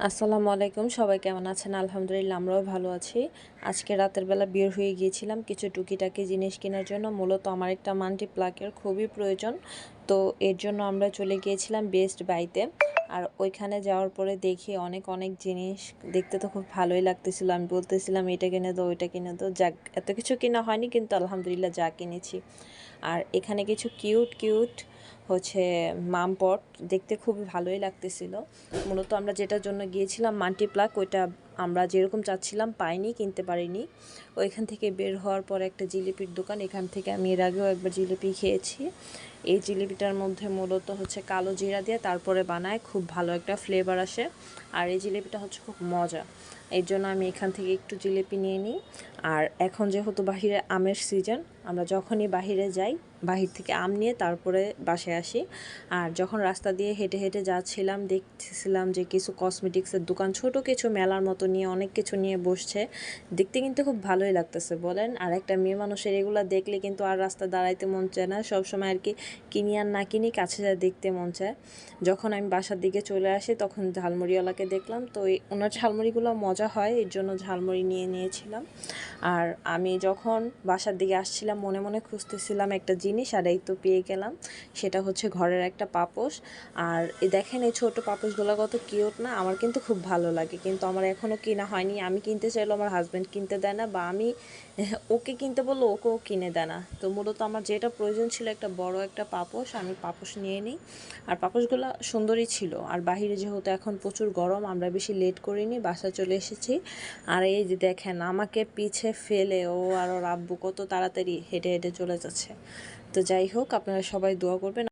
আসসালামু আলাইকুম, সবাই কেমন আছেন? আলহামদুলিল্লাহ, আমরাও ভালো আছি। আজকে রাতের বেলা বের হয়ে গিয়েছিলাম কিছু টুকিটাকি জিনিস কেনার জন্য। মূলত আমার একটা মাল্টি প্লাগের খুবই প্রয়োজন, তো এর জন্য আমরা চলে গিয়েছিলাম বেস্ট বাইতে। আর ওইখানে যাওয়ার পরে দেখি অনেক অনেক জিনিস, দেখতে তো খুব ভালোই লাগতেছিল। আমি বলতেছিলাম এটা কিনে দাও, ওইটা কিনে দাও। যাক, এত কিছু কেনা হয়নি, কিন্তু আলহামদুলিল্লাহ যা কিনেছি। আর এখানে কিছু কিউট কিউট হচ্ছে মামপট, দেখতে খুবই ভালোই লাগতেছিল। মূলত আমরা যেটার জন্য গিয়েছিলাম মাল্টিপ্লাক, ওইটা আমরা যেরকম চাচ্ছিলাম পাইনি, কিনতে পারিনি। ওইখান থেকে বের হওয়ার পর একটা জিলিপির দোকান, এখান থেকে আমি এর আগেও একবার জিলিপি খেয়েছি। এই জিলিপিটার মধ্যে মূলত হচ্ছে কালো জিরা দিয়ে তারপরে বানায়, খুব ভালো একটা ফ্লেভার আসে। আর এই জিলিপিটা হচ্ছে খুব মজা, এর জন্য আমি এখান থেকে একটু জিলিপি নিয়ে নিই। আর এখন যেহেতু বাহিরে আমের সিজন, আমরা যখনই বাহিরে যাই বাহির থেকে আম নিয়ে তারপরে বাসায় আসি। আর যখন রাস্তা দিয়ে হেঁটে হেঁটে যাচ্ছিলাম, দেখছিলাম যে কিছু কসমেটিক্সের দোকান, ছোট কিছু মেলার মতো নিয়ে অনেক কিছু নিয়ে বসছে। দেখতে কিন্তু খুব ভালোই লাগতেছে বলেন। আর একটা মেয়ে মানুষের এগুলো দেখলে কিন্তু আর রাস্তা দাঁড়াইতে মন চায় না, সবসময় আর কি কিনি আর না কিনি, কাছে যা দেখতে মন চায়। যখন আমি বাসার দিকে চলে আসি তখন ঝালমুড়িওয়ালাকে দেখলাম, তো ওনার ঝালমুড়িগুলো মজা হয়, এর জন্য ঝালমুড়ি নিয়ে নিয়েছিলাম। আর আমি যখন বাসার দিকে আসছিলাম মনে মনে খুঁজতেছিলাম একটা জিনিস, আর এই তো পেয়ে গেলাম। সেটা হচ্ছে ঘরের একটা পাপোশ। আর দেখেন এই ছোট পাপোশগুলো কত কিউট না, আমার কিন্তু খুব ভালো লাগে, কিন্তু আমার এখনও কেনা হয়নি। আমি কিনতে চাইলেও আমার হাজব্যান্ড কিনতে দেয় না, বা আমি ওকে কিনতে বললো ওকেও কিনে দেয় না। তো মূলত আমার যেটা প্রয়োজন ছিল একটা বড় একটা পাপোশ, আমি পাপোশ নিয়ে নিই। আর পাপোশগুলো সুন্দরই ছিল। আর বাহিরে যেহেতু এখন প্রচুর গরম, আমরা বেশি লেট করিনি, বাসা চলে এসেছি। আর এই যে দেখেন আমাকে পিছে ফেলে ও আর ওর আব্বু কত তাড়াতাড়ি হেঁটে হেঁটে চলে যাচ্ছে। তো যাই হোক, আপনারা সবাই দোয়া করবেন।